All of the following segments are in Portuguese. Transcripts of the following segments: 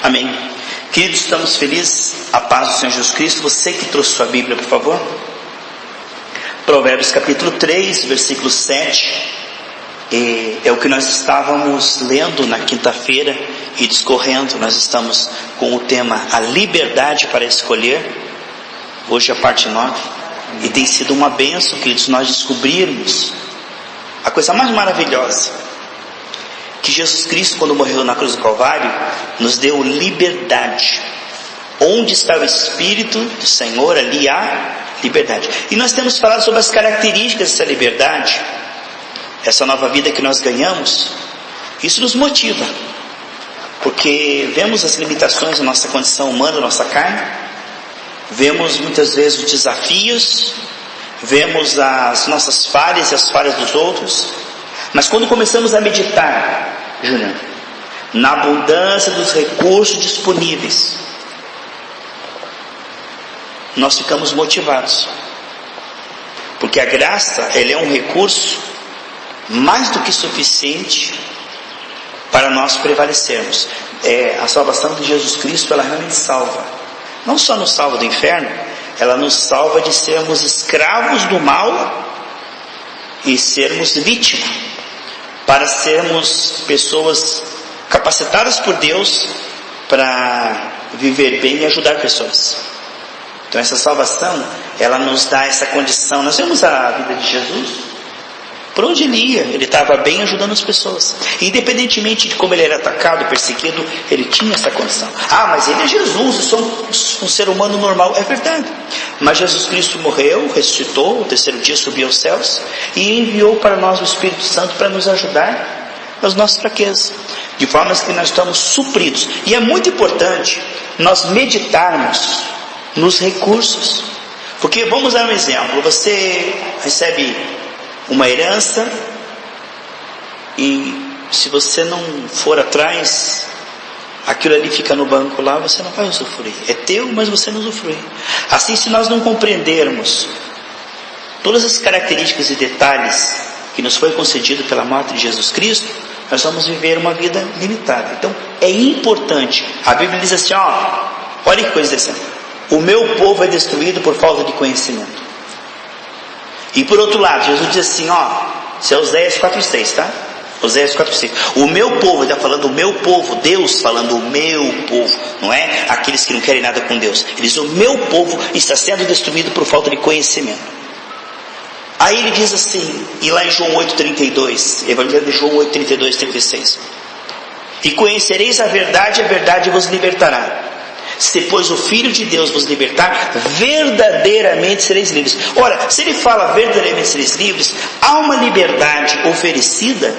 Amém. Queridos, estamos felizes. A paz do Senhor Jesus Cristo. Você que trouxe sua Bíblia, por favor. Provérbios capítulo 3, versículo 7. É o que nós estávamos lendo na quinta-feira e discorrendo. Nós estamos com o tema A Liberdade para Escolher. Hoje é a parte 9. E tem sido uma bênção, queridos, nós descobrirmos a coisa mais maravilhosa, que Jesus Cristo, quando morreu na cruz do Calvário, nos deu liberdade. Onde está o Espírito do Senhor, ali há liberdade. E nós temos falado sobre as características dessa liberdade, essa nova vida que nós ganhamos. Isso nos motiva, porque vemos as limitações da nossa condição humana, da nossa carne, vemos muitas vezes os desafios, vemos as nossas falhas e as falhas dos outros. Mas quando começamos a meditar, Júnior, na abundância dos recursos disponíveis, nós ficamos motivados, porque a graça, ela é um recurso mais do que suficiente para nós prevalecermos. A salvação de Jesus Cristo, ela realmente salva. Não só nos salva do inferno, ela nos salva de sermos escravos do mal e sermos vítimas, para sermos pessoas capacitadas por Deus para viver bem e ajudar pessoas. Então essa salvação, ela nos dá essa condição. Nós vemos a vida de Jesus, por onde ele ia, ele estava bem ajudando as pessoas, independentemente de como ele era atacado, perseguido, ele tinha essa condição. Mas ele é Jesus, eu sou um ser humano normal. É verdade, mas Jesus Cristo morreu, ressuscitou, no terceiro dia subiu aos céus e enviou para nós o Espírito Santo para nos ajudar nas nossas fraquezas, de forma que nós estamos supridos. E é muito importante nós meditarmos nos recursos, porque vamos dar um exemplo. Você recebe uma herança e se você não for atrás, aquilo ali fica no banco lá, você não vai usufruir. É teu, mas você não usufrui. Assim, se nós não compreendermos todas as características e detalhes que nos foi concedido pela morte de Jesus Cristo, nós vamos viver uma vida limitada. Então é importante. A Bíblia diz assim, olha que coisa dessa: o meu povo é destruído por falta de conhecimento. E por outro lado, Jesus diz assim, isso é Oséias 4:6, tá? Oséias 4:6. O meu povo, ele está falando o meu povo, Deus falando o meu povo, não é aqueles que não querem nada com Deus. Ele diz, o meu povo está sendo destruído por falta de conhecimento. Aí ele diz assim, e lá em João 8:32, Evangelho de João 8:32, 36. E conhecereis a verdade vos libertará. Se pois o Filho de Deus vos libertar, verdadeiramente sereis livres. Ora, se ele fala verdadeiramente sereis livres, há uma liberdade oferecida,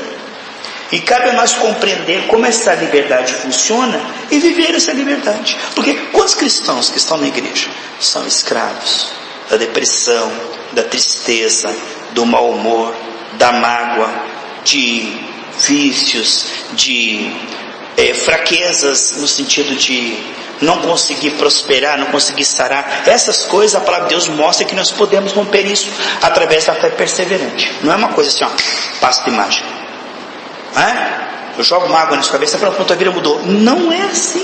e cabe a nós compreender como essa liberdade funciona e viver essa liberdade. Porque quantos cristãos que estão na igreja são escravos da depressão, da tristeza, do mau humor, da mágoa, de vícios, de fraquezas no sentido de não conseguir prosperar, não conseguir sarar. Essas coisas, a palavra de Deus mostra que nós podemos romper isso através da fé perseverante. Não é uma coisa assim, passo de mágica. Eu jogo uma água na sua cabeça e falo, pronto, a vida mudou. Não é assim.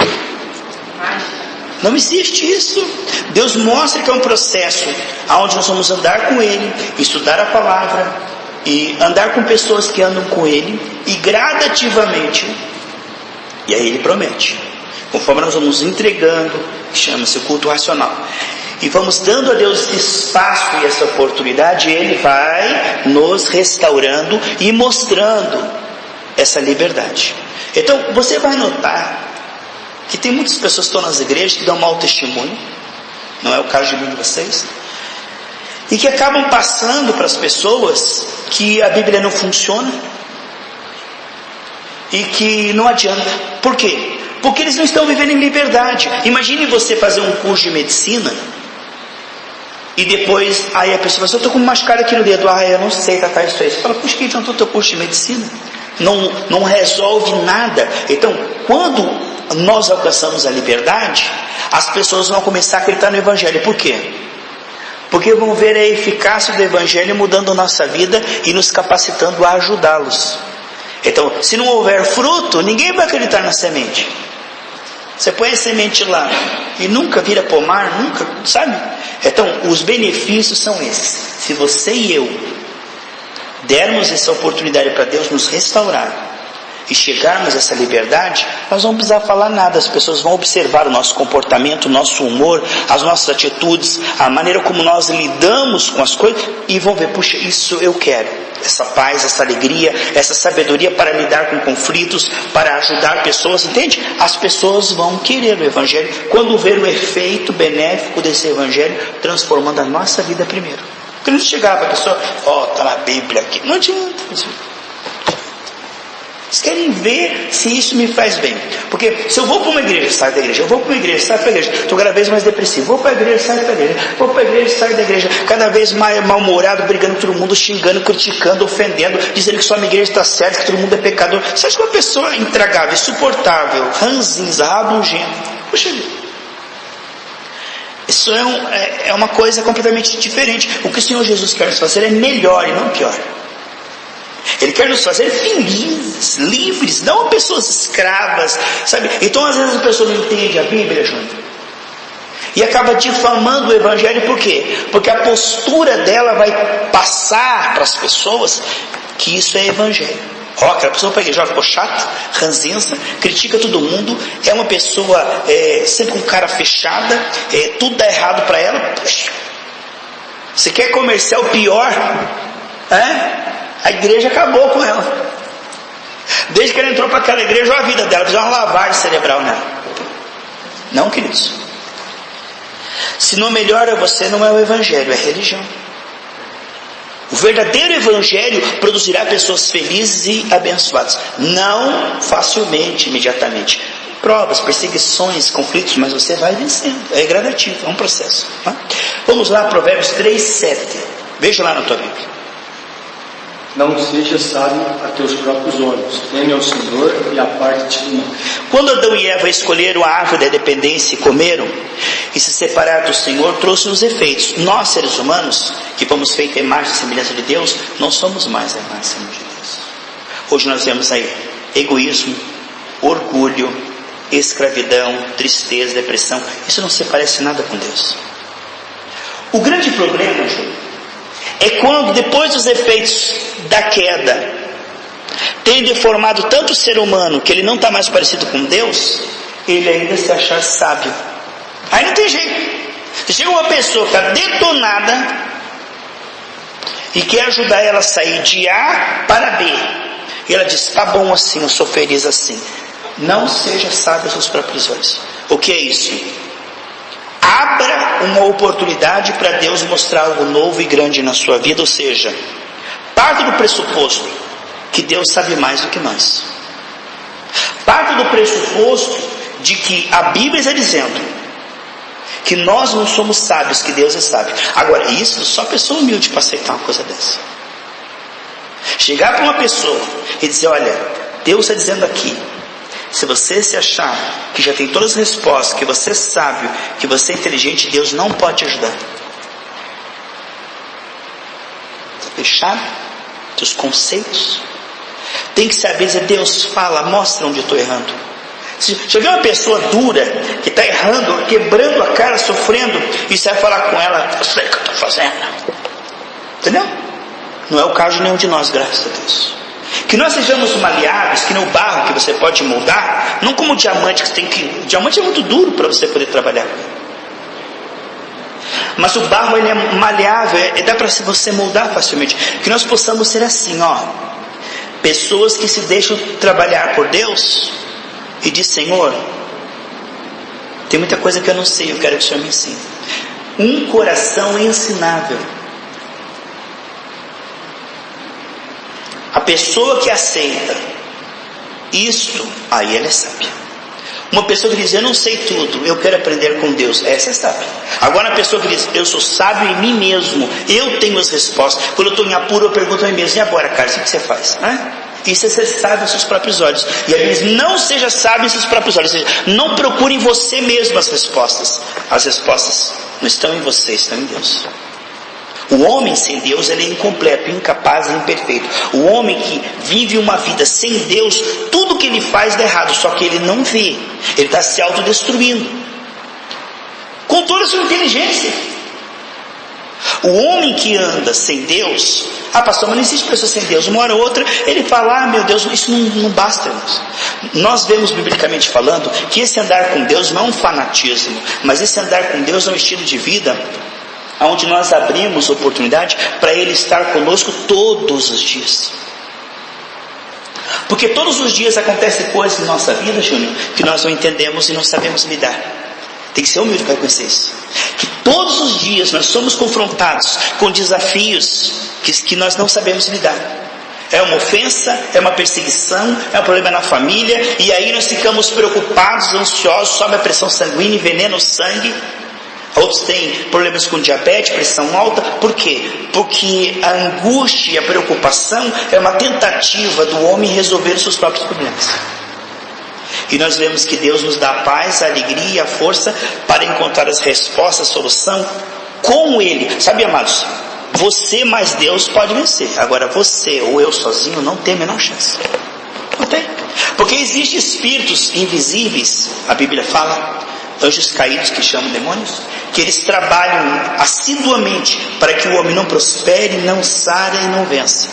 Não existe isso. Deus mostra que é um processo onde nós vamos andar com Ele, estudar a palavra e andar com pessoas que andam com Ele, e gradativamente, e aí Ele promete, conforme nós vamos entregando, que chama-se o culto racional, e vamos dando a Deus esse espaço e essa oportunidade, Ele vai nos restaurando e mostrando essa liberdade. Então você vai notar que tem muitas pessoas que estão nas igrejas que dão mau testemunho, não é o caso de mim de vocês, e que acabam passando para as pessoas que a Bíblia não funciona e que não adianta. Por quê? Porque eles não estão vivendo em liberdade. Imagine você fazer um curso de medicina e depois aí a pessoa fala, eu estou com uma machucada aqui no dedo, eu não sei tratar isso aí. Você fala, puxa, que adiantou o teu curso de medicina? Não resolve nada. Então, quando nós alcançamos a liberdade, as pessoas vão começar a acreditar no Evangelho. Por quê? Porque vão ver a eficácia do Evangelho mudando a nossa vida e nos capacitando a ajudá-los. Então, se não houver fruto, ninguém vai acreditar na semente. Você põe a semente lá e nunca vira pomar, nunca, sabe? Então, os benefícios são esses. Se você e eu dermos essa oportunidade para Deus nos restaurar e chegarmos a essa liberdade, nós não vamos precisar falar nada. As pessoas vão observar o nosso comportamento, o nosso humor, as nossas atitudes, a maneira como nós lidamos com as coisas, e vão ver, puxa, isso eu quero. Essa paz, essa alegria, essa sabedoria para lidar com conflitos, para ajudar pessoas, entende? As pessoas vão querer o Evangelho quando ver o efeito benéfico desse Evangelho transformando a nossa vida primeiro. Porque não chegava a pessoa, está na Bíblia aqui, não adianta. Eles querem ver se isso me faz bem. Porque se eu vou para uma igreja, saio da igreja. Eu vou para uma igreja, saio da igreja. Estou cada vez mais depressivo. Vou para a igreja, saio da igreja. Vou para a igreja, saio da igreja. Cada vez mais mal-humorado, brigando com todo mundo, xingando, criticando, ofendendo, dizendo que só a minha igreja está certa, que todo mundo é pecador. Você acha que uma pessoa intragável, insuportável, ranzinza, rabugento? Puxa vida. Isso é uma coisa completamente diferente. O que o Senhor Jesus quer nos fazer é melhor e não pior. Ele quer nos fazer felizes, livres, não pessoas escravas, sabe? Então às vezes a pessoa não entende a Bíblia, Júnior, e acaba difamando o Evangelho. Por quê? Porque a postura dela vai passar para as pessoas que isso é Evangelho. Aquela pessoa para a igreja ficou chata, ranzinza, critica todo mundo, é uma pessoa sempre com cara fechada, tudo dá errado para ela. Você quer comercial pior? A igreja acabou com ela. Desde que ela entrou para aquela igreja, a vida dela precisa uma lavagem cerebral nela. Não, queridos. Se não melhora você, não é o Evangelho, é a religião. O verdadeiro Evangelho produzirá pessoas felizes e abençoadas. Não facilmente, imediatamente. Provas, perseguições, conflitos, mas você vai vencendo. É gradativo, é um processo. Tá? Vamos lá, Provérbios 3:7. Veja lá na tua Bíblia. Não seja sábio a teus próprios olhos, teme ao Senhor e aparte-te do mal. Quando Adão e Eva escolheram a árvore da dependência e comeram, e se separaram do Senhor, trouxe os efeitos. Nós, seres humanos, que fomos feitos à imagem e semelhança de Deus, não somos mais a imagem e semelhança de Deus. Hoje nós vemos aí egoísmo, orgulho, escravidão, tristeza, depressão. Isso não se parece nada com Deus. O grande problema, Júlio, é quando depois dos efeitos da queda tem deformado tanto o ser humano que ele não está mais parecido com Deus, ele ainda se achar sábio. Aí não tem jeito. Se chega uma pessoa que está detonada e quer ajudar ela a sair de A para B, e ela diz, tá bom assim, eu sou feliz assim. Não seja sábio aos seus próprios olhos. O que é isso? Abra uma oportunidade para Deus mostrar algo novo e grande na sua vida. Ou seja, parte do pressuposto que Deus sabe mais do que nós. Parte do pressuposto de que a Bíblia está dizendo que nós não somos sábios, que Deus é sábio. Agora, isso só pessoa humilde para aceitar uma coisa dessa. Chegar para uma pessoa e dizer, olha, Deus está dizendo aqui, se você se achar que já tem todas as respostas, que você é sábio, que você é inteligente, Deus não pode te ajudar. Está fechado? Teus conceitos. Tem que saber dizer, Deus fala, mostra onde eu estou errando. Se vê uma pessoa dura, que está errando, quebrando a cara, sofrendo, e você vai falar com ela, eu sei o que eu estou fazendo. Entendeu? Não é o caso de nenhum de nós, graças a Deus. Que nós sejamos maleáveis, que no barro que você pode moldar, não como o diamante que você tem que... O diamante é muito duro para você poder trabalhar. Mas o barro ele é maleável, dá para você moldar facilmente. Que nós possamos ser assim, pessoas que se deixam trabalhar por Deus e diz, Senhor, tem muita coisa que eu não sei, eu quero que o Senhor me ensine. Um coração ensinável. A pessoa que aceita isto, aí ela é sábia. Uma pessoa que diz, eu não sei tudo, eu quero aprender com Deus, essa é sábia. Agora a pessoa que diz, eu sou sábio em mim mesmo, eu tenho as respostas. Quando eu estou em apuro, eu pergunto a mim mesmo, e agora, cara, o que você faz? Isso é ser sábio aos seus próprios olhos. E a Bíblia diz, não seja sábio em seus próprios olhos. Ou seja, não procure em você mesmo as respostas. As respostas não estão em você, estão em Deus. O homem sem Deus, ele é incompleto, incapaz e imperfeito. O homem que vive uma vida sem Deus, tudo que ele faz dá errado, só que ele não vê. Ele está se autodestruindo, com toda a sua inteligência. O homem que anda sem Deus, pastor, mas não existe pessoa sem Deus. Uma hora ou outra ele fala, meu Deus, isso não basta, irmãos. Nós vemos biblicamente falando que esse andar com Deus não é um fanatismo, mas esse andar com Deus é um estilo de vida onde nós abrimos oportunidade para Ele estar conosco todos os dias. Porque todos os dias acontecem coisas em nossa vida, Júnior, que nós não entendemos e não sabemos lidar. Tem que ser humilde para reconhecer isso. Que todos os dias nós somos confrontados com desafios que nós não sabemos lidar. É uma ofensa, é uma perseguição, é um problema na família, e aí nós ficamos preocupados, ansiosos, sobe a pressão sanguínea, envenena o sangue. Outros têm problemas com diabetes, pressão alta. Por quê? Porque a angústia e a preocupação é uma tentativa do homem resolver os seus próprios problemas. E nós vemos que Deus nos dá a paz, a alegria e a força para encontrar as respostas, a solução com Ele. Sabe, amados? Você mais Deus pode vencer. Agora você ou eu sozinho não tem a menor chance. Não tem. Porque existem espíritos invisíveis, a Bíblia fala, anjos caídos que chamam demônios, que eles trabalham assiduamente para que o homem não prospere, não saia e não vença.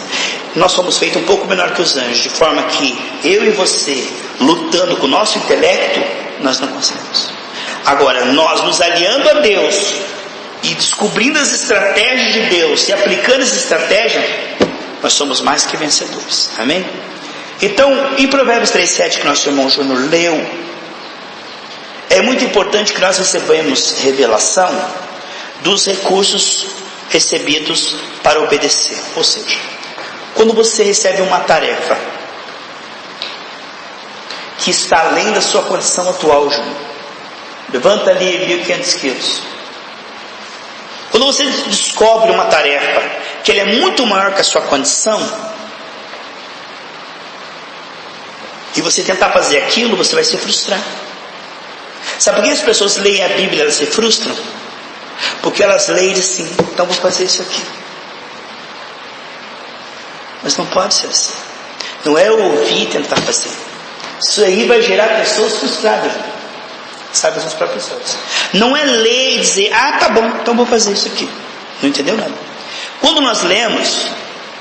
Nós somos feitos um pouco menor que os anjos, de forma que eu e você, lutando com o nosso intelecto, nós não conseguimos. Agora, nós nos aliando a Deus e descobrindo as estratégias de Deus e aplicando essa estratégia, nós somos mais que vencedores. Amém? Então, em Provérbios 3:7, que nosso irmão Júnior leu, é muito importante que nós recebamos revelação dos recursos recebidos para obedecer. Ou seja, quando você recebe uma tarefa que está além da sua condição atual, Júnior, levanta ali 1.500 quilos. Quando você descobre uma tarefa que ela é muito maior que a sua condição, e você tentar fazer aquilo, você vai se frustrar. Sabe por que as pessoas leem a Bíblia e elas se frustram? Porque elas leem assim, então vou fazer isso aqui. Mas não pode ser assim. Não é ouvir e tentar fazer. Isso aí vai gerar pessoas frustradas. Sabe, as próprias pessoas. Não é ler e dizer, tá bom, então vou fazer isso aqui. Não entendeu nada. Quando nós lemos,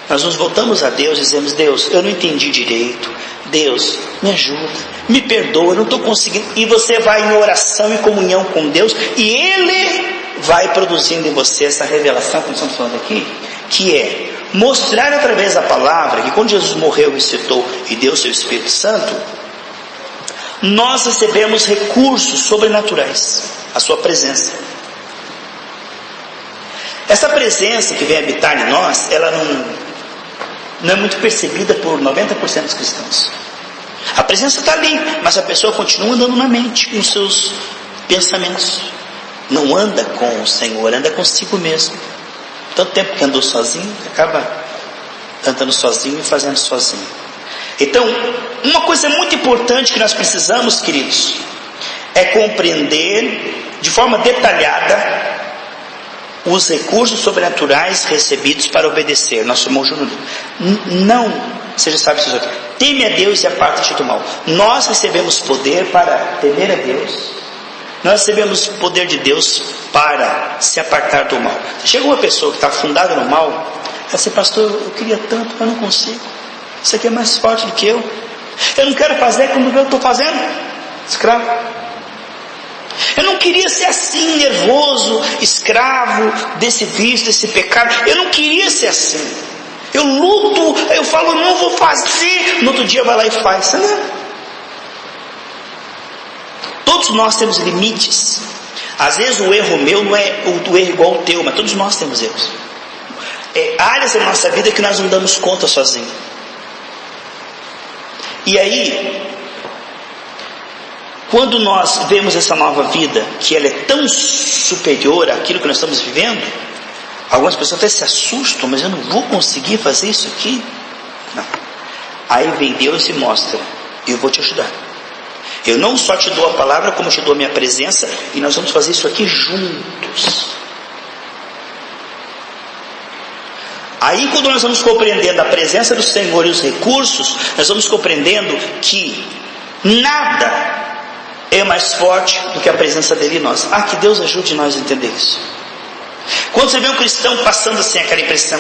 nós nos voltamos a Deus e dizemos, Deus, eu não entendi direito. Deus, me ajuda, me perdoa, eu não estou conseguindo. E você vai em oração e comunhão com Deus, e Ele vai produzindo em você essa revelação, como estamos falando aqui, que é mostrar através da palavra, que quando Jesus morreu, ressuscitou e deu seu Espírito Santo, nós recebemos recursos sobrenaturais, a sua presença. Essa presença que vem habitar em nós, ela não é muito percebida por 90% dos cristãos. A presença está ali, mas a pessoa continua andando na mente, com seus pensamentos. Não anda com o Senhor, anda consigo mesmo. Tanto tempo que andou sozinho, acaba andando sozinho e fazendo sozinho. Então, uma coisa muito importante que nós precisamos, queridos, é compreender de forma detalhada os recursos sobrenaturais recebidos para obedecer. Nosso irmão Júnior, não seja sábio, teme a Deus e aparta-te do mal. Nós recebemos poder para temer a Deus. Nós recebemos o poder de Deus para se apartar do mal. Chega uma pessoa que está afundada no mal, ela diz assim, pastor, eu queria tanto, mas não consigo. Isso aqui é mais forte do que eu. Eu não quero fazer como eu estou fazendo. Escravo. Eu não queria ser assim, nervoso, escravo desse vício, desse pecado. Eu não queria ser assim. Eu luto, eu falo, não vou fazer. No outro dia vai lá e faz. Não. Todos nós temos limites. Às vezes o erro meu não é o erro igual ao teu, mas todos nós temos erros. Áreas da nossa vida que nós não damos conta sozinhos. E aí, quando nós vemos essa nova vida, que ela é tão superior àquilo que nós estamos vivendo, algumas pessoas até se assustam, mas eu não vou conseguir fazer isso aqui. Não. Aí vem Deus e mostra, eu vou te ajudar. Eu não só te dou a palavra, como eu te dou a minha presença, e nós vamos fazer isso aqui juntos. Aí quando nós vamos compreendendo a presença do Senhor e os recursos, nós vamos compreendendo que nada é mais forte do que a presença dele em nós. Que Deus ajude nós a entender isso. Quando você vê um cristão passando assim, aquela impressão,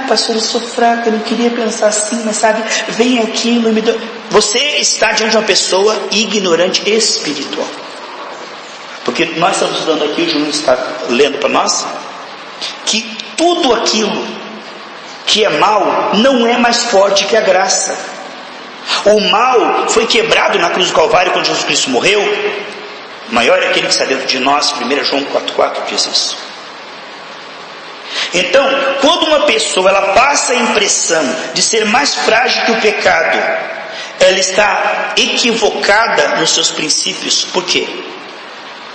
pastor, eu sou fraco, eu não queria pensar assim, mas sabe, vem aquilo e me dá. Você está diante de uma pessoa ignorante espiritual. Porque nós estamos estudando aqui, o Júnior está lendo para nós, que tudo aquilo que é mal não é mais forte que a graça. O mal foi quebrado na cruz do Calvário quando Jesus Cristo morreu. Maior é aquele que está dentro de nós. 1 João 4,4 diz isso. Então, quando uma pessoa ela passa a impressão de ser mais frágil que o pecado, ela está equivocada nos seus princípios. Por quê?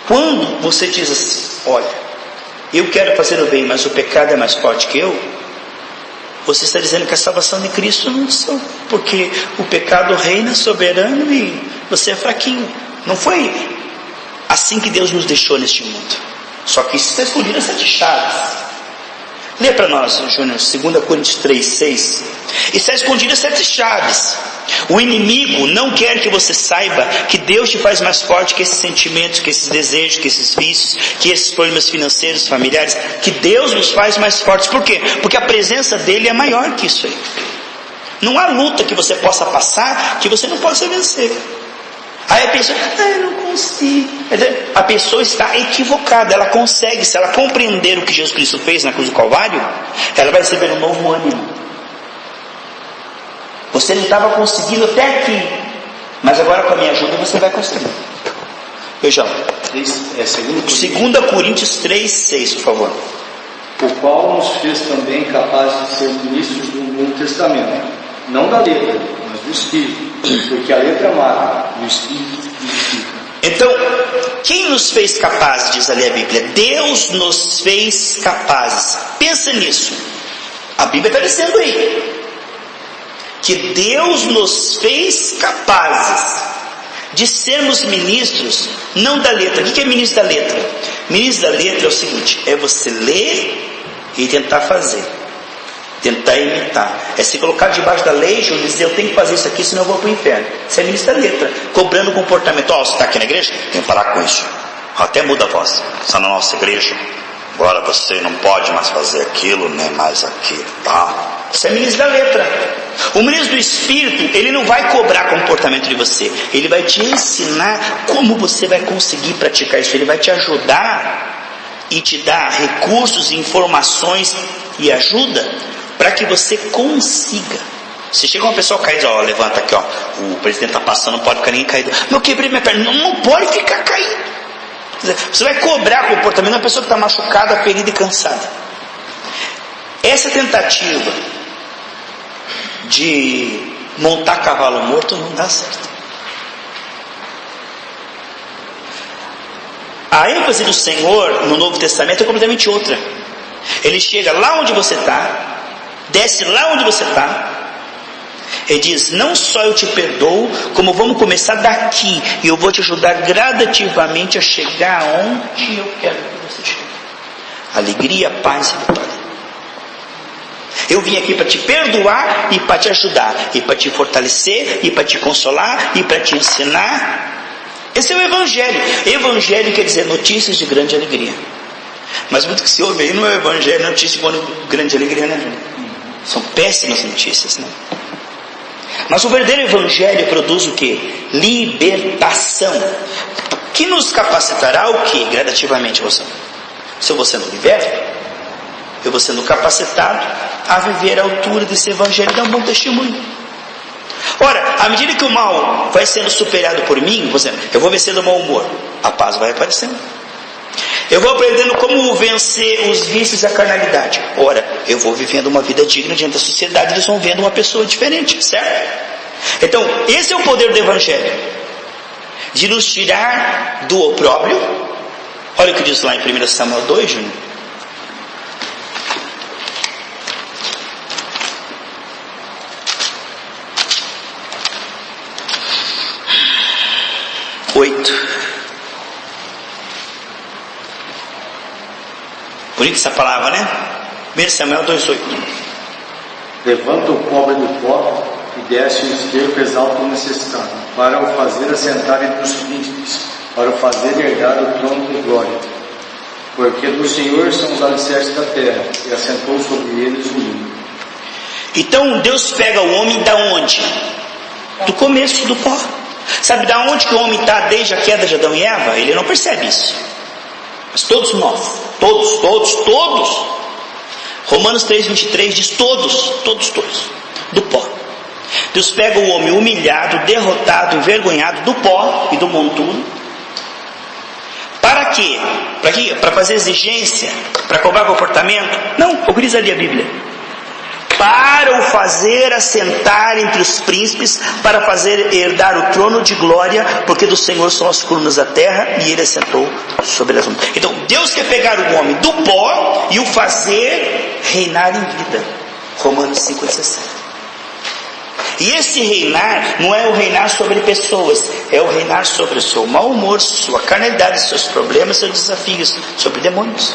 Quando você diz assim, olha, eu quero fazer o bem, mas o pecado é mais forte que eu, você está dizendo que a salvação de Cristo não sou, porque o pecado reina soberano e você é fraquinho. Não foi assim que Deus nos deixou neste mundo. Só que isso está escondido as 7 chaves. Lê para nós, Júnior, 2 Coríntios 3:6. Está escondido as 7 chaves. O inimigo não quer que você saiba que Deus te faz mais forte que esses sentimentos, que esses desejos, que esses vícios, que esses problemas financeiros, familiares. Que Deus nos faz mais fortes. Por quê? Porque a presença dele é maior que isso aí. Não há luta que você possa passar que você não possa vencer. Aí a pessoa, eu não consigo. A pessoa está equivocada. Ela consegue, se ela compreender o que Jesus Cristo fez na cruz do Calvário, ela vai receber um novo ânimo. Você não estava conseguindo até aqui, mas agora com a minha ajuda você vai conseguir. Vejam, 2 Coríntios 3:6, por favor. O qual nos fez também capazes de ser ministros do Novo Testamento, não da letra, mas do Espírito, porque a letra mata e o Espírito vivifica. Então, quem nos fez capazes, diz ali a Bíblia? Deus nos fez capazes. Pensa nisso. A Bíblia está dizendo aí que Deus nos fez capazes de sermos ministros, não da letra. O que é ministro da letra? Ministro da letra é o seguinte, é você ler e tentar fazer, tentar imitar, é se colocar debaixo da lei e dizer, eu tenho que fazer isso aqui, senão eu vou para o inferno. Isso é ministro da letra, cobrando comportamento. Você está aqui na igreja? Tem que parar com isso. Até muda a voz. Está na nossa igreja, agora você não pode mais fazer aquilo, nem mais aquilo, tá? Isso é ministro da letra. O ministro do Espírito, ele não vai cobrar comportamento de você, ele vai te ensinar como você vai conseguir praticar isso. Ele vai te ajudar e te dar recursos, informações e ajuda para que você consiga. Se chega uma pessoa caída, levanta aqui, o presidente está passando, não pode ficar ninguém caído. Eu quebrei minha perna, não pode ficar caído. Você vai cobrar comportamento de uma pessoa que está machucada, ferida e cansada. Essa tentativa de montar cavalo morto não dá certo. A ênfase do Senhor no Novo Testamento é completamente outra. Ele chega lá onde você está, desce lá onde você está, e diz, não só eu te perdoo, como vamos começar daqui, e eu vou te ajudar gradativamente a chegar onde eu quero que você chegue. Alegria, paz e vitória. Eu vim aqui para te perdoar e para te ajudar, e para te fortalecer, e para te consolar, e para te ensinar. Esse é o Evangelho. Evangelho quer dizer notícias de grande alegria. Mas muito que se ouve aí não é o Evangelho, notícias de grande alegria, né? São péssimas notícias, né? Mas o verdadeiro Evangelho produz o que? Libertação. Que nos capacitará o que? Gradativamente você. Se eu vou sendo liberto, eu vou sendo capacitado a viver à altura desse Evangelho e dar um bom testemunho. Ora, à medida que o mal vai sendo superado por mim, eu vou vencendo o mau humor, a paz vai aparecendo. Eu vou aprendendo como vencer os vícios e a carnalidade. Ora, eu vou vivendo uma vida digna diante da sociedade, eles vão vendo uma pessoa diferente, certo? Então, esse é o poder do Evangelho, de nos tirar do opróbrio. Olha o que diz lá em 1 Samuel 2, Júnior. Bonita essa palavra, né? 1 Samuel 2:8. Levanta o pobre do pó e desce o esterco, exalta o necessitado, para o fazer assentar entre os príncipes, para o fazer herdar o trono de glória. Porque do Senhor são os alicerces da terra, e assentou sobre eles o mundo. Então Deus pega o homem da onde? Do começo, do pó. Sabe da onde que o homem está desde a queda de Adão e Eva? Ele não percebe isso. Mas todos nós, todos. Romanos 3:23 diz todos, do pó. Deus pega o homem humilhado, derrotado, envergonhado do pó e do monturo. Para quê? Para fazer exigência? Para cobrar comportamento? Não, o que diz ali a Bíblia? Para o fazer assentar entre os príncipes, para fazer herdar o trono de glória, porque do Senhor são as colunas da terra, e ele assentou sobre as montanhas. Então Deus quer pegar o homem do pó e o fazer reinar em vida. Romanos 5:17. E esse reinar não é o reinar sobre pessoas, é o reinar sobre o seu mau humor, sua carnalidade, seus problemas, seus desafios, sobre demônios,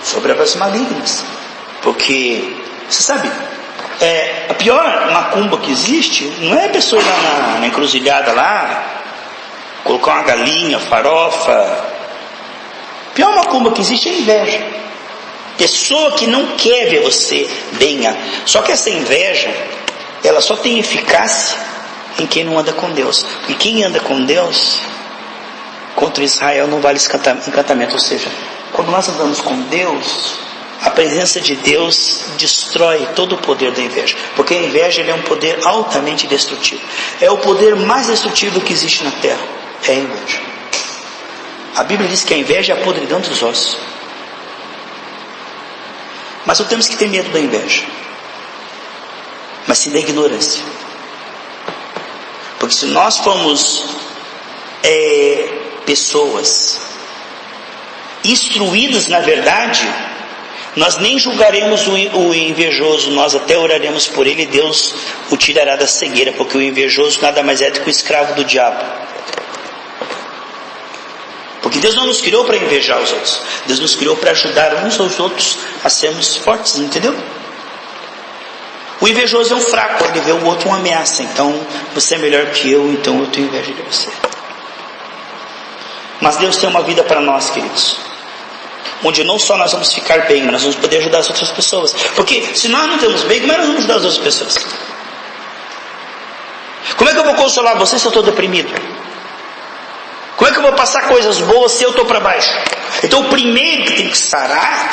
sobre as malignas. Porque, você sabe, a pior macumba que existe não é a pessoa ir lá na encruzilhada lá, colocar uma galinha, farofa. A pior macumba que existe é a inveja. Pessoa que não quer ver você bem. Só que essa inveja, ela só tem eficácia em quem não anda com Deus. E quem anda com Deus, contra Israel não vale encantamento. Ou seja, quando nós andamos com Deus, a presença de Deus destrói todo o poder da inveja. Porque a inveja é um poder altamente destrutivo. É o poder mais destrutivo que existe na terra. É a inveja. A Bíblia diz que a inveja é a podridão dos ossos. Mas não temos que ter medo da inveja, mas sim da ignorância. Porque se nós formos pessoas instruídas na verdade, nós nem julgaremos o invejoso, nós até oraremos por ele e Deus o tirará da cegueira, porque o invejoso nada mais é do que o escravo do diabo. Porque Deus não nos criou para invejar os outros, Deus nos criou para ajudar uns aos outros a sermos fortes, entendeu? O invejoso é um fraco, ele vê o outro uma ameaça. Então, você é melhor que eu, então eu tenho inveja de você. Mas Deus tem uma vida para nós, queridos, onde não só nós vamos ficar bem, mas nós vamos poder ajudar as outras pessoas. Porque se nós não temos bem, como é que nós vamos ajudar as outras pessoas? Como é que eu vou consolar você se eu estou deprimido? Como é que eu vou passar coisas boas se eu estou para baixo? Então o primeiro que tem que sarar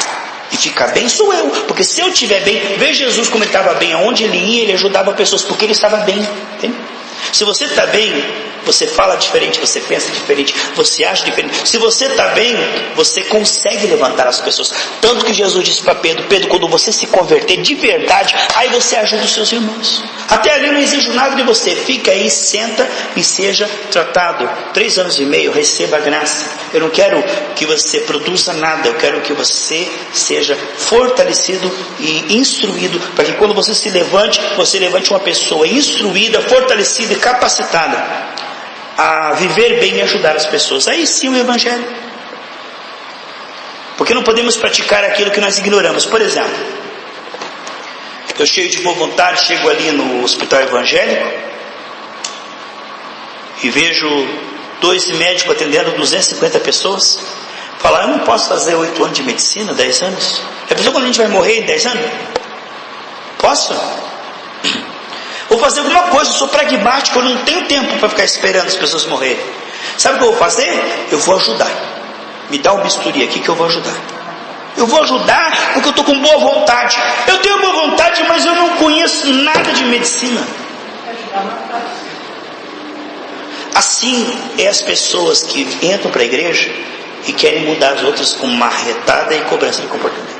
e ficar bem sou eu. Porque se eu estiver bem, veja Jesus como ele estava bem, aonde ele ia ele ajudava pessoas, porque ele estava bem, entende? Se você está bem, você fala diferente, você pensa diferente, você age diferente. Se você está bem, você consegue levantar as pessoas. Tanto que Jesus disse para Pedro: Pedro, quando você se converter de verdade, aí você ajuda os seus irmãos. Até ali eu não exijo nada de você. Fica aí, senta e seja tratado. 3 anos e meio, receba a graça. Eu não quero que você produza nada, eu quero que você seja fortalecido e instruído, para que quando você levante uma pessoa instruída, fortalecida e capacitada a viver bem e ajudar as pessoas. Aí sim o Evangelho. Porque não podemos praticar aquilo que nós ignoramos. Por exemplo, eu cheio de boa vontade, chego ali no hospital evangélico e vejo 2 médicos atendendo 250 pessoas. Falar, eu não posso fazer 8 anos de medicina, 10 anos. Já pensou quando a gente vai morrer em 10 anos? Posso? Vou fazer alguma coisa, eu sou pragmático, eu não tenho tempo para ficar esperando as pessoas morrerem. Sabe o que eu vou fazer? Eu vou ajudar. Me dá um bisturi aqui que eu vou ajudar. Eu vou ajudar porque eu estou com boa vontade. Eu tenho boa vontade, mas eu não conheço nada de medicina. Assim é as pessoas que entram para a igreja e querem mudar as outras com marretada e cobrança de comportamento.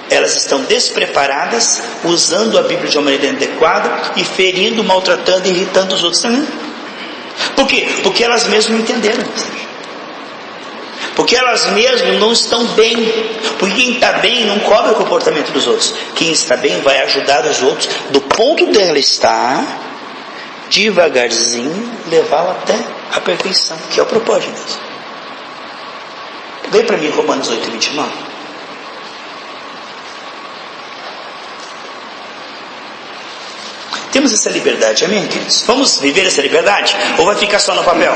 Elas estão despreparadas, usando a Bíblia de uma maneira inadequada e ferindo, maltratando e irritando os outros também. Por quê? Porque elas mesmas não entenderam. Porque elas mesmas não estão bem. Porque quem está bem não cobra o comportamento dos outros. Quem está bem vai ajudar os outros do ponto dela estar, devagarzinho, levá-la até a perfeição, que é o propósito de Deus. Vem para mim Romanos 8:29. Temos essa liberdade, amém, queridos? Vamos viver essa liberdade? Ou vai ficar só no papel?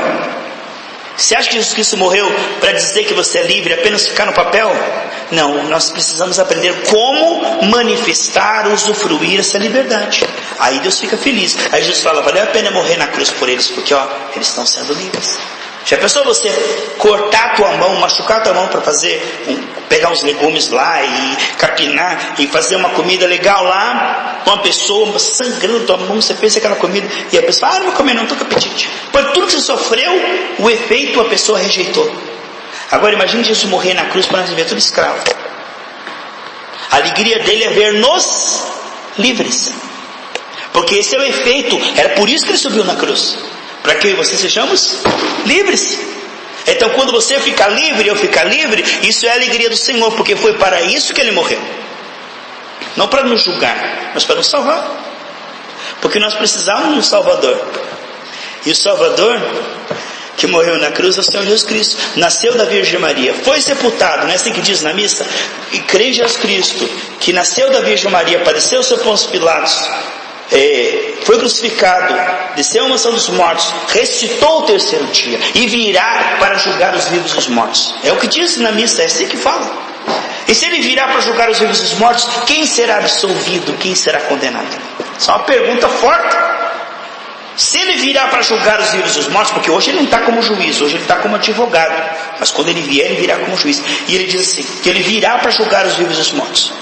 Você acha que Jesus Cristo morreu para dizer que você é livre, apenas ficar no papel? Não, nós precisamos aprender como manifestar, usufruir essa liberdade. Aí Deus fica feliz. Aí Jesus fala, valeu a pena morrer na cruz por eles, porque eles estão sendo livres. Já pensou você cortar a tua mão, machucar a tua mão para pegar uns legumes lá e capinar e fazer uma comida legal lá, uma pessoa sangrando a tua mão, você pensa aquela comida e a pessoa, não vou comer não, estou com apetite. Por tudo que você sofreu, o efeito a pessoa rejeitou. Agora imagine Jesus morrer na cruz para nós viver tudo escravo. A alegria dele é ver-nos livres, porque esse é o efeito. Era por isso que ele subiu na cruz, para que você sejamos livres. Então quando você ficar livre, eu ficar livre, isso é a alegria do Senhor, porque foi para isso que ele morreu. Não para nos julgar, mas para nos salvar, porque nós precisamos de um Salvador. E o Salvador que morreu na cruz é o Senhor Jesus Cristo. Nasceu da Virgem Maria, foi sepultado, não é assim que diz na missa? E crê em Jesus Cristo, que nasceu da Virgem Maria, padeceu o seu Pôncio Pilatos, foi crucificado, desceu à mansão dos mortos, ressuscitou o terceiro dia e virá para julgar os vivos e os mortos. É o que diz na missa, é assim que fala. E se ele virá para julgar os vivos e os mortos, quem será absolvido, quem será condenado? Isso é uma pergunta forte. Se ele virá para julgar os vivos e os mortos, porque hoje ele não está como juiz, hoje ele está como advogado, mas quando ele vier, ele virá como juiz. E ele diz assim, que ele virá para julgar os vivos e os mortos.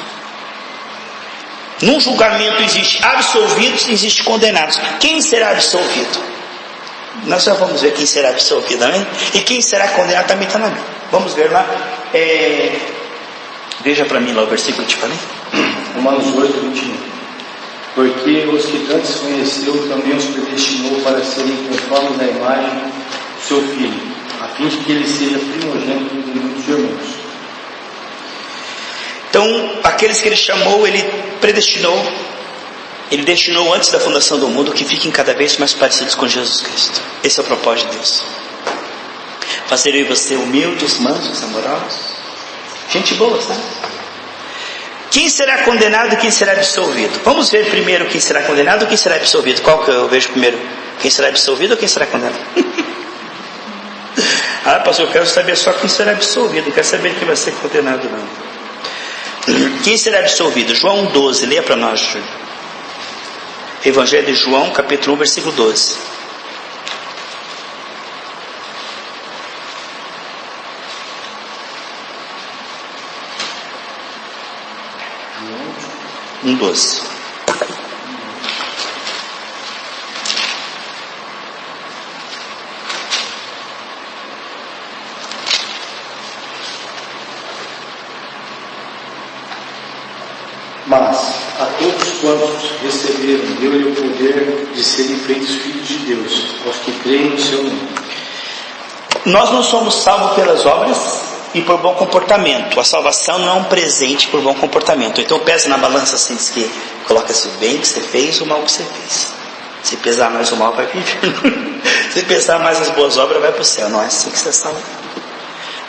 Num julgamento existe absolvidos e existe condenados. Quem será absolvido? Nós já vamos ver quem será absolvido, amém? E quem será condenado também está na Bíblia. Vamos ver lá. Veja para mim lá o versículo que eu te falei. Romanos 8, 21. Porque os que antes conheceu também os predestinou para serem conformes à imagem do seu Filho, a fim de que ele seja primogênito de muitos irmãos. Então, aqueles que ele chamou, ele predestinou, ele destinou antes da fundação do mundo que fiquem cada vez mais parecidos com Jesus Cristo. Esse é o propósito de Deus. Fazer eu e você humildes, mansos, amorosos, gente boa, sabe? Quem será condenado e quem será absolvido? Vamos ver primeiro quem será condenado e quem será absolvido. Qual que eu vejo primeiro? Quem será absolvido ou quem será condenado? Pastor, eu quero saber só quem será absolvido, não quero saber quem vai ser condenado não. Quem será absolvido? João 12, leia para nós. Evangelho de João, capítulo 1, versículo 12. João 1:12. Mas a todos quantos receberam, deu-lhe o poder de serem feitos filhos de Deus, aos que creem no seu nome. Nós não somos salvos pelas obras e por bom comportamento. A salvação não é um presente por bom comportamento. Então pesa na balança assim, diz que coloca-se o bem que você fez, o mal que você fez. Se pesar mais o mal, vai para o inferno. Se pesar mais as boas obras, vai para o céu. Não é assim que você é salvo.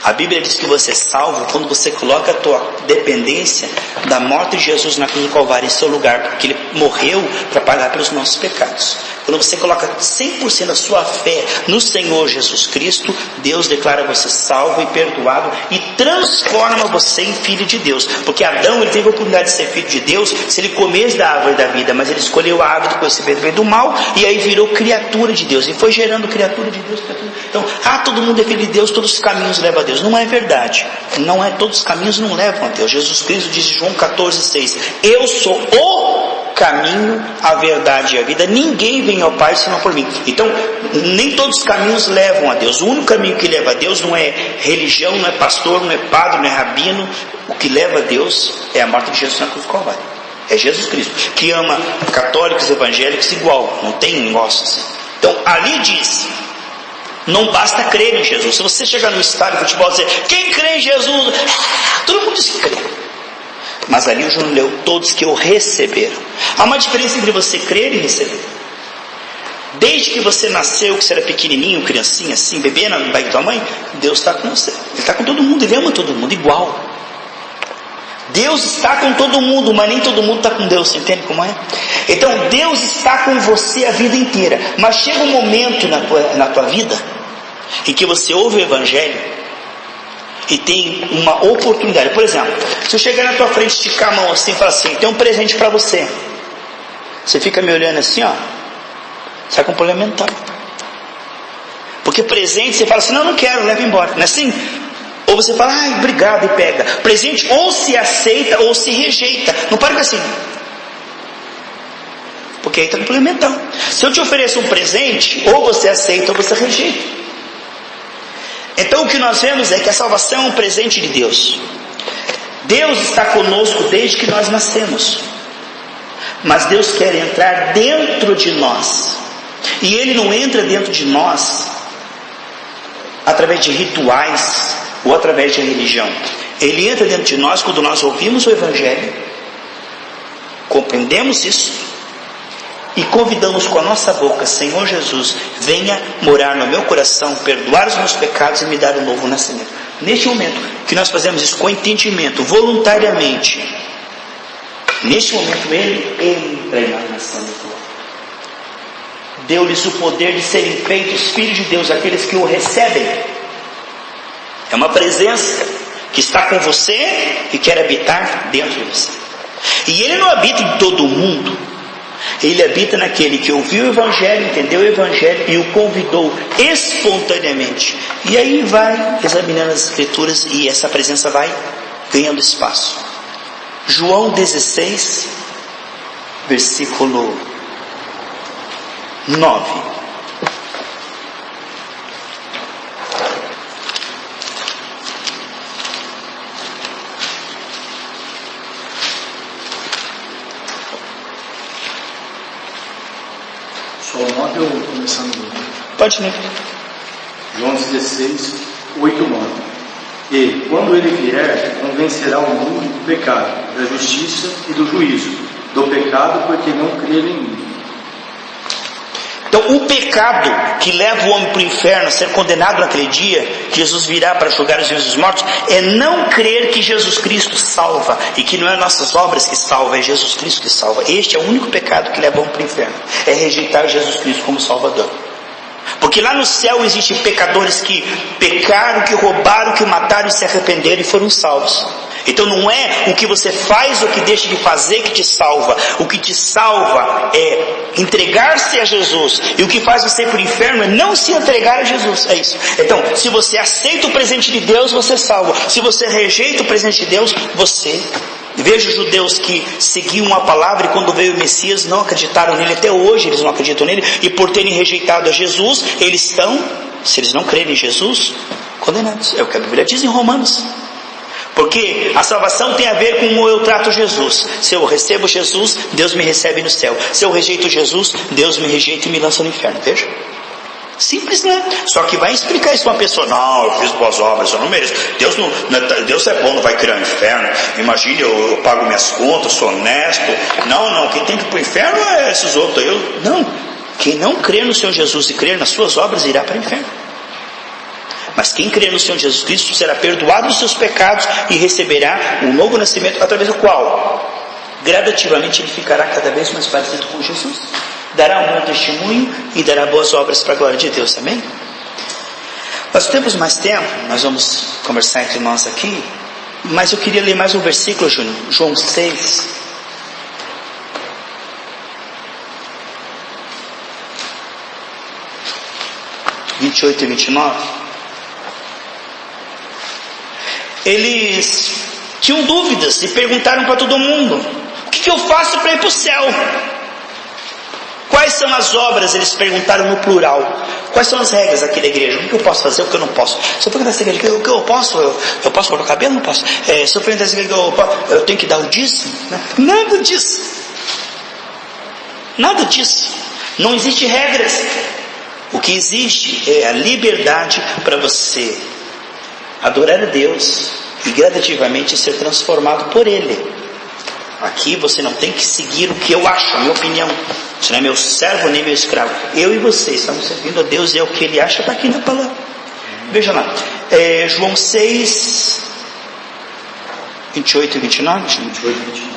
A Bíblia diz que você é salvo quando você coloca a tua dependência da morte de Jesus na cruz do Calvário em seu lugar, porque Ele morreu para pagar pelos nossos pecados. Quando você coloca 100% da sua fé no Senhor Jesus Cristo, Deus declara você salvo e perdoado e transforma você em filho de Deus. Porque Adão, ele teve a oportunidade de ser filho de Deus se ele comesse da árvore da vida, mas ele escolheu a árvore do conhecimento do bem e do mal e aí virou criatura de Deus e foi gerando criatura de Deus. Então, todo mundo é filho de Deus, todos os caminhos levam a Deus. Não é verdade. Não é, todos os caminhos não levam a Deus. Jesus Cristo diz em João 14:6: eu sou o caminho, a verdade e a vida. Ninguém vem ao Pai senão por mim. Então, nem todos os caminhos levam a Deus. O único caminho que leva a Deus não é religião, não é pastor, não é padre, não é rabino. O que leva a Deus é a morte de Jesus na cruz do Calvário. É Jesus Cristo, que ama católicos e evangélicos igual. Não tem negócio assim. Então, ali diz: não basta crer em Jesus. Se você chegar no estádio de futebol e dizer, quem crê em Jesus? Todo mundo diz que crê. Mas ali o João leu, todos que o receberam. Há uma diferença entre você crer e receber. Desde que você nasceu, que você era pequenininho, criancinha, assim, bebê na barriga da tua mãe, Deus está com você. Ele está com todo mundo, Ele ama todo mundo igual. Deus está com todo mundo, mas nem todo mundo está com Deus, você entende como é? Então Deus está com você a vida inteira, mas chega um momento na tua vida em que você ouve o Evangelho e tem uma oportunidade. Por exemplo, se eu chegar na tua frente, esticar a mão assim e falar assim: tem um presente para você. Você fica me olhando assim, ó, sai com um problema mental. Porque presente, você fala assim: não quero, leva embora, não é assim? Ou você fala: ai, obrigado, e pega. Presente ou se aceita ou se rejeita. Não para com assim, porque aí está complementar. Se eu te ofereço um presente, ou você aceita ou você rejeita. Então o que nós vemos é que a salvação é um presente de Deus. Deus está conosco desde que nós nascemos, mas Deus quer entrar dentro de nós, e Ele não entra dentro de nós através de rituais ou através de religião. Ele entra dentro de nós quando nós ouvimos o Evangelho, compreendemos isso e convidamos com a nossa boca: Senhor Jesus, venha morar no meu coração, perdoar os meus pecados e me dar um novo nascimento. Neste momento que nós fazemos isso com entendimento, voluntariamente, neste momento Ele entra em nação de glória. Deu-lhes o poder de serem feitos filhos de Deus, aqueles que o recebem. É uma presença que está com você e quer habitar dentro de você. E Ele não habita em todo mundo. Ele habita naquele que ouviu o Evangelho, entendeu o Evangelho e o convidou espontaneamente. E aí vai examinando as Escrituras e essa presença vai ganhando espaço. João 16, versículo 9. Só o 9 ou começando? Pode ler. João 16, 8 e 9. E, quando Ele vier, convencerá o mundo do pecado, da justiça e do juízo. Do pecado, porque não creram em mim. Então o pecado que leva o homem para o inferno, a ser condenado naquele dia, que Jesus virá para julgar os vivos e os mortos, é não crer que Jesus Cristo salva, e que não é nossas obras que salvam, é Jesus Cristo que salva. Este é o único pecado que leva o homem para o inferno, é rejeitar Jesus Cristo como Salvador. Porque lá no céu existem pecadores que pecaram, que roubaram, que mataram e se arrependeram e foram salvos. Então não é o que você faz ou que deixa de fazer que te salva. O que te salva é entregar-se a Jesus. E o que faz você ir para o inferno é não se entregar a Jesus. É isso. Então, se você aceita o presente de Deus, você é salvo. Se você rejeita o presente de Deus, você... Vejo judeus que seguiam a palavra e quando veio o Messias não acreditaram nele. Até hoje eles não acreditam nele. E por terem rejeitado a Jesus, eles estão, se eles não crerem em Jesus, condenados. É o que a Bíblia diz em Romanos. Porque a salvação tem a ver com como eu trato Jesus. Se eu recebo Jesus, Deus me recebe no céu. Se eu rejeito Jesus, Deus me rejeita e me lança no inferno. Veja. Simples, né? Só que vai explicar isso para uma pessoa: não, eu fiz boas obras, eu não mereço. Deus é bom, não vai criar um inferno. Imagine, eu pago minhas contas, sou honesto. Não, quem tem que ir para o inferno é esses outros. Não, quem não crê no Senhor Jesus e crer nas suas obras irá para o inferno. Mas quem crê no Senhor Jesus Cristo será perdoado dos seus pecados e receberá um novo nascimento, através do qual gradativamente ele ficará cada vez mais parecido com Jesus. Dará um bom testemunho e dará boas obras para a glória de Deus, amém? Nós temos mais tempo, nós vamos conversar entre nós aqui, mas eu queria ler mais um versículo, Júnior. João 6. (28 e 29). Eles tinham dúvidas e perguntaram para todo mundo: o que eu faço para ir para o céu? Quais são as obras? Eles perguntaram no plural. Quais são as regras aqui da igreja? O que eu posso fazer, o que eu não posso? Se eu perguntar essa igreja, o que eu posso? Eu posso cortar o cabelo? Não posso. Se eu perguntar essa igreja, eu tenho que dar o dízimo? Nada disso. Nada disso. Não existe regras. O que existe é a liberdade para você adorar a Deus e gradativamente ser transformado por Ele. Aqui você não tem que seguir o que eu acho, a minha opinião. Você não é meu servo nem meu escravo. Eu e você estamos servindo a Deus e é o que Ele acha, está aqui na palavra. Veja lá, João 6, 28 e 29? 28 e 29.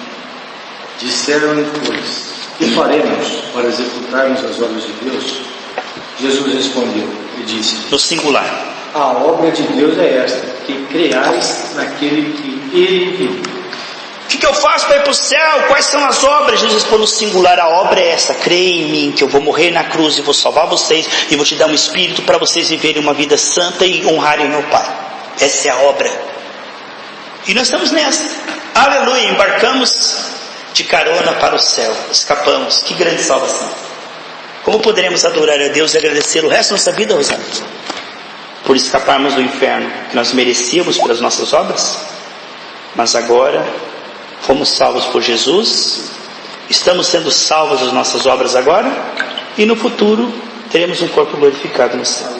Disseram-lhe, pois, que faremos para executarmos as obras de Deus? Jesus respondeu e disse, no singular: a obra de Deus é esta, que creais naquele que Ele enviou. O que eu faço para ir para o céu? Quais são as obras? Jesus responde no singular: a obra é essa, creia em mim, que eu vou morrer na cruz e vou salvar vocês, e vou te dar um espírito para vocês viverem uma vida santa e honrarem meu Pai. Essa é a obra. E nós estamos nessa. Aleluia, embarcamos de carona para o céu, escapamos. Que grande salvação. Como poderemos adorar a Deus e agradecer o resto da nossa vida, Rosário? Por escaparmos do inferno que nós merecíamos pelas nossas obras? Mas agora fomos salvos por Jesus, estamos sendo salvos das nossas obras agora, e no futuro teremos um corpo glorificado no céu.